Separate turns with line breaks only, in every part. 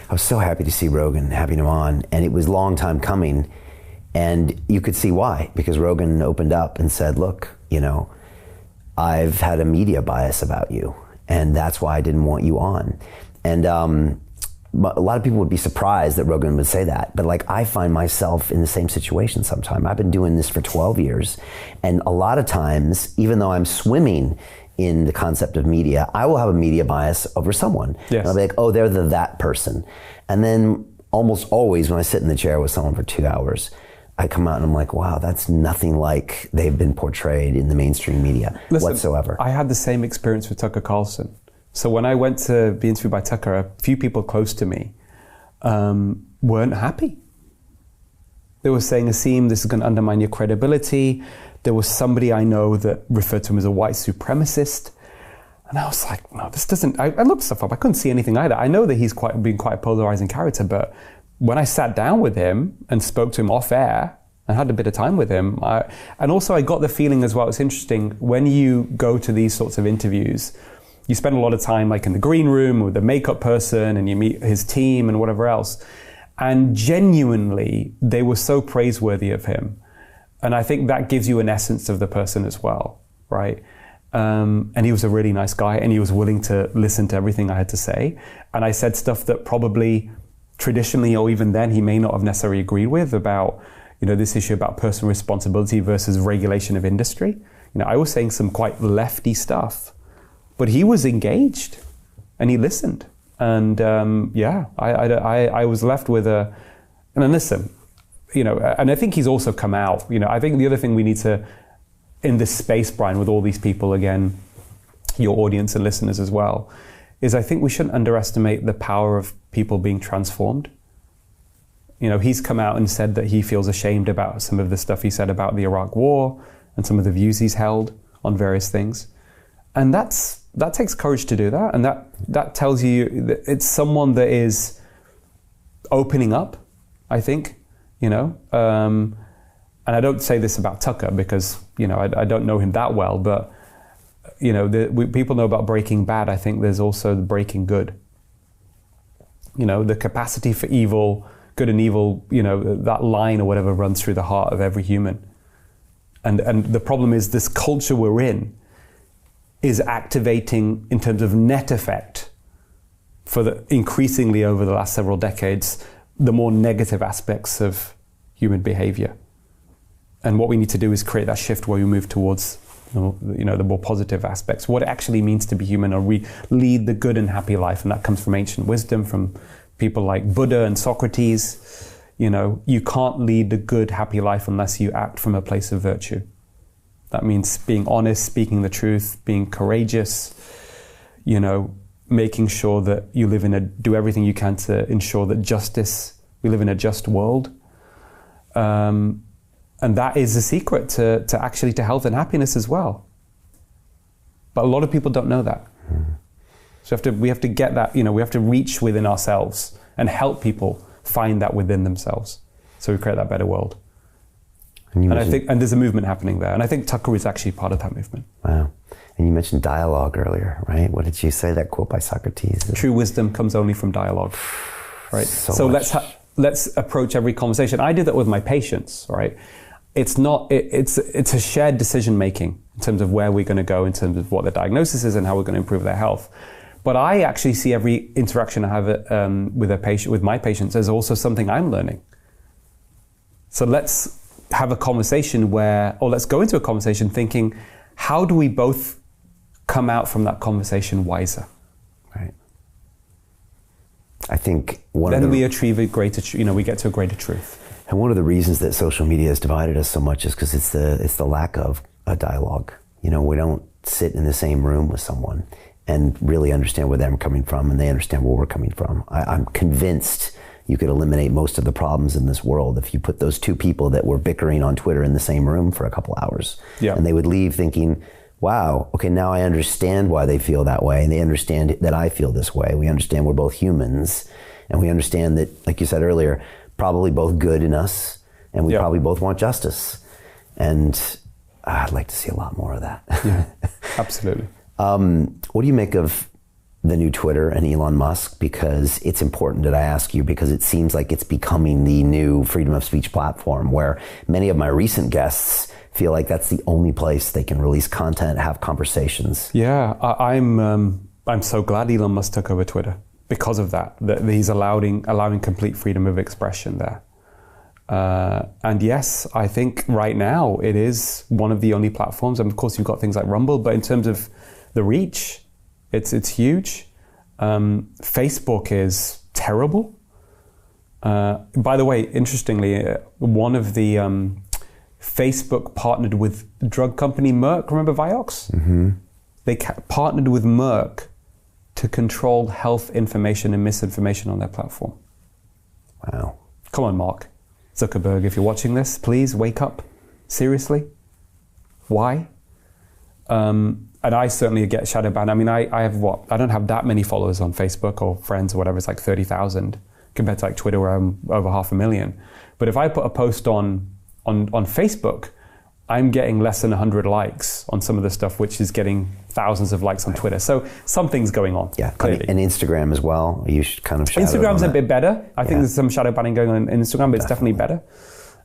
I was so happy to see Rogan, having him on, and it was a long time coming. And you could see why, because Rogan opened up and said, look, I've had a media bias about you, and that's why I didn't want you on. And a lot of people would be surprised that Rogan would say that, but I find myself in the same situation sometimes. I've been doing this for 12 years, and a lot of times, even though I'm swimming in the concept of media, I will have a media bias over someone.
Yes.
And I'll be like, oh, they're that person. And then almost always when I sit in the chair with someone for 2 hours, I come out and I'm like, wow, that's nothing like they've been portrayed in the mainstream media whatsoever.
I had the same experience with Tucker Carlson. So when I went to be interviewed by Tucker, a few people close to me weren't happy. They were saying, Aseem, this is going to undermine your credibility. There was somebody I know that referred to him as a white supremacist. And I was like, no, this doesn't, I looked stuff up. I couldn't see anything either. I know that he's been quite a polarizing character, but when I sat down with him and spoke to him off air and had a bit of time with him, and also I got the feeling as well, it's interesting, when you go to these sorts of interviews, you spend a lot of time in the green room with the makeup person and you meet his team and whatever else. And genuinely, they were so praiseworthy of him. And I think that gives you an essence of the person as well, right? And he was a really nice guy, and he was willing to listen to everything I had to say. And I said stuff that probably traditionally, or even then, he may not have necessarily agreed with about, this issue about personal responsibility versus regulation of industry. I was saying some quite lefty stuff, but he was engaged and he listened. And I was left with and then listen, and I think he's also come out. I think the other thing we need to, in this space, Brian, with all these people, again, your audience and listeners as well, is I think we shouldn't underestimate the power of people being transformed. He's come out and said that he feels ashamed about some of the stuff he said about the Iraq War and some of the views he's held on various things. And that takes courage to do that. And that tells you that it's someone that is opening up, I think, and I don't say this about Tucker because, I don't know him that well, but people know about Breaking Bad. I think there's also the Breaking Good. The capacity for evil, good and evil, that line or whatever runs through the heart of every human. And the problem is this culture we're in is activating, in terms of net effect, increasingly over the last several decades, the more negative aspects of human behavior. And what we need to do is create that shift where we move towards the more positive aspects, what it actually means to be human, or we lead the good and happy life. And that comes from ancient wisdom, from people like Buddha and Socrates. You can't lead the good, happy life unless you act from a place of virtue. That means being honest, speaking the truth, being courageous, making sure that you do everything you can to ensure that we live in a just world. And that is the secret to health and happiness as well. But a lot of people don't know that. So we have to get that, we have to reach within ourselves and help people find that within themselves. So we create that better world. And there's a movement happening there. And I think Tucker is actually part of that movement.
Wow. And you mentioned dialogue earlier, right? What did you say, that quote by Socrates?
True wisdom comes only from dialogue, right? So let's approach every conversation. I do that with my patients, right? It's a shared decision making in terms of where we're going to go, in terms of what the diagnosis is and how we're going to improve their health. But I actually see every interaction I have with my patients as also something I'm learning. So let's have a conversation let's go into a conversation thinking, how do we both come out from that conversation wiser?
Right. I think
we achieve a greater, we get to a greater truth.
And one of the reasons that social media has divided us so much is because it's the lack of a dialogue. We don't sit in the same room with someone and really understand where they're coming from, and they understand where we're coming from. I'm convinced you could eliminate most of the problems in this world if you put those two people that were bickering on Twitter in the same room for a couple hours. Yeah. And they would leave thinking, wow, okay, now I understand why they feel that way, and they understand that I feel this way. We understand we're both humans, and we understand that, like you said earlier, probably both good in us, and we probably both want justice. And I'd like to see a lot more of that.
Yeah, absolutely.
What do you make of the new Twitter and Elon Musk, because it's important that I ask you, because it seems like it's becoming the new freedom of speech platform, where many of my recent guests feel like that's the only place they can release content, have conversations.
Yeah, I'm so glad Elon Musk took over Twitter because of that he's allowing complete freedom of expression there. And yes, I think right now it is one of the only platforms. And of course, you've got things like Rumble, but in terms of the reach, it's huge. Facebook is terrible. By the way, interestingly, one of the Facebook partnered with drug company Merck. Remember Vioxx? Mm-hmm. They partnered with Merck to control health information and misinformation on their platform.
Wow.
Come on, Mark Zuckerberg, if you're watching this, please wake up. Seriously? Why? And I certainly get shadow banned. I mean, I don't have that many followers on Facebook or friends or whatever. It's like 30,000 compared to like Twitter where I'm over 500,000. But if I put a post on Facebook, I'm getting less than 100 likes on some of the stuff, which is getting thousands of likes on Twitter. So something's going on.
Yeah,
clearly.
And Instagram as well. You should kind of shadow
Instagram's a bit better. I think
Yeah.
there's some shadow banning going on in Instagram, but it's definitely better.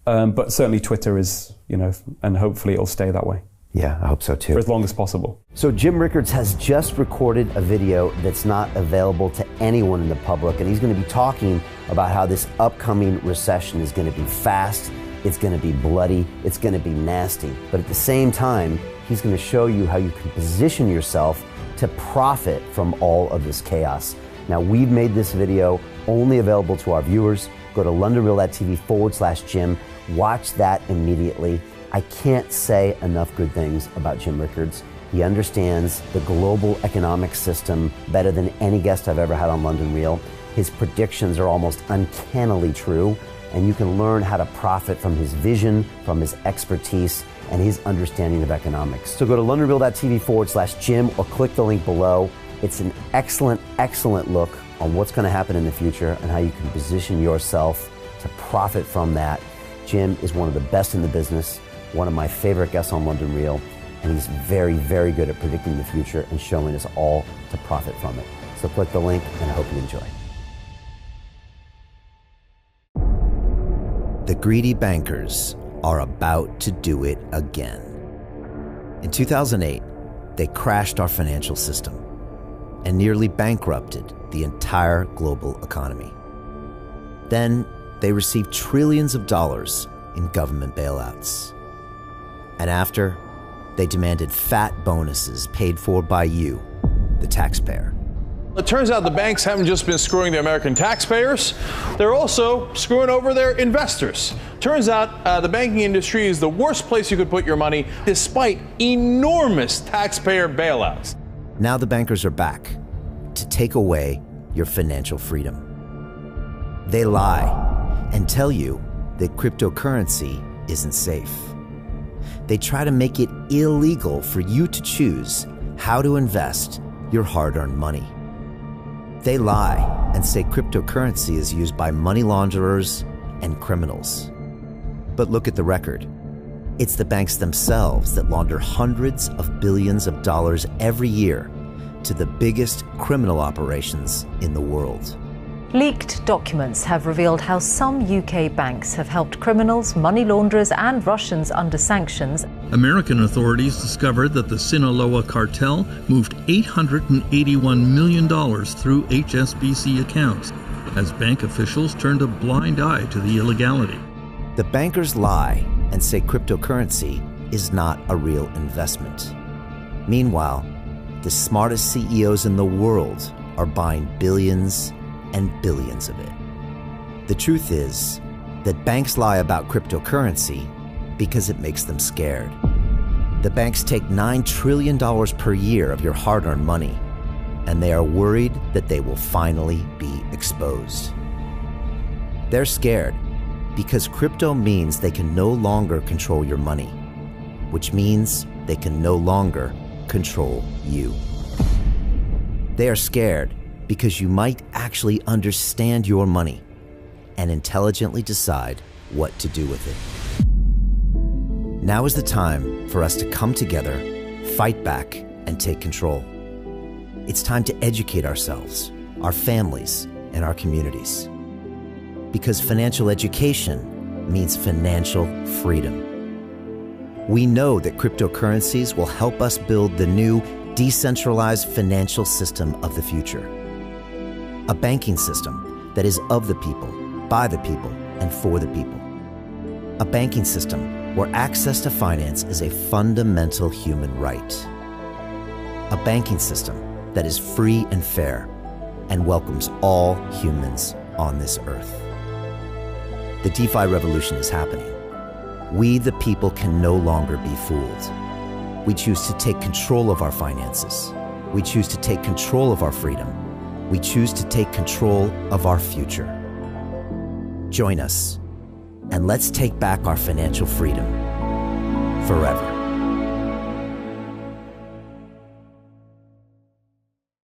But certainly Twitter is, and hopefully it'll stay that way.
Yeah, I hope so too.
For as long as possible.
So Jim Rickards has just recorded a video that's not available to anyone in the public, and he's going to be talking about how this upcoming recession is going to be fast, it's going to be bloody, it's going to be nasty. But at the same time, he's going to show you how you can position yourself to profit from all of this chaos. Now, we've made this video only available to our viewers. Go to londonreal.tv/Jim. Watch that immediately. I can't say enough good things about Jim Rickards. He understands the global economic system better than any guest I've ever had on London Real. His predictions are almost uncannily true, and you can learn how to profit from his vision, from his expertise, and his understanding of economics. So go to londonreal.tv/Jim or click the link below. It's an excellent, excellent look on what's going to happen in the future and how you can position yourself to profit from that. Jim is one of the best in the business, one of my favorite guests on London Real, and he's very, very good at predicting the future and showing us all to profit from it. So click the link, and I hope you enjoy. The greedy bankers are about to do it again. In 2008, they crashed our financial system and nearly bankrupted the entire global economy. Then they received trillions of dollars in government bailouts. And after, they demanded fat bonuses paid for by you, the taxpayer.
It turns out the banks haven't just been screwing the American taxpayers, they're also screwing over their investors. Turns out the banking industry is the worst place you could put your money, despite enormous taxpayer bailouts.
Now the bankers are back to take away your financial freedom. They lie and tell you that cryptocurrency isn't safe. They try to make it illegal for you to choose how to invest your hard-earned money. They lie and say cryptocurrency is used by money launderers and criminals. But look at the record. It's the banks themselves that launder hundreds of billions of dollars every year to the biggest criminal operations in the world.
Leaked documents have revealed how some UK banks have helped criminals, money launderers and Russians under sanctions.
American authorities discovered that the Sinaloa cartel moved $881 million through HSBC accounts as bank officials turned a blind eye to the illegality.
The bankers lie and say cryptocurrency is not a real investment. Meanwhile, the smartest CEOs in the world are buying billions and billions of it. The truth is that banks lie about cryptocurrency because it makes them scared. The banks take $9 trillion per year of your hard-earned money, and they are worried that they will finally be exposed. They're scared because crypto means they can no longer control your money, which means they can no longer control you. They are scared because you might actually understand your money and intelligently decide what to do with it. Now is the time for us to come together, fight back, and take control. It's time to educate ourselves, our families, and our communities. Because financial education means financial freedom. We know that cryptocurrencies will help us build the new decentralized financial system of the future. A banking system that is of the people, by the people, and for the people. A banking system where access to finance is a fundamental human right. A banking system that is free and fair and welcomes all humans on this earth. The DeFi revolution is happening. We, the people, can no longer be fooled. We choose to take control of our finances. We choose to take control of our freedom. We choose to take control of our future. Join us, and let's take back our financial freedom forever.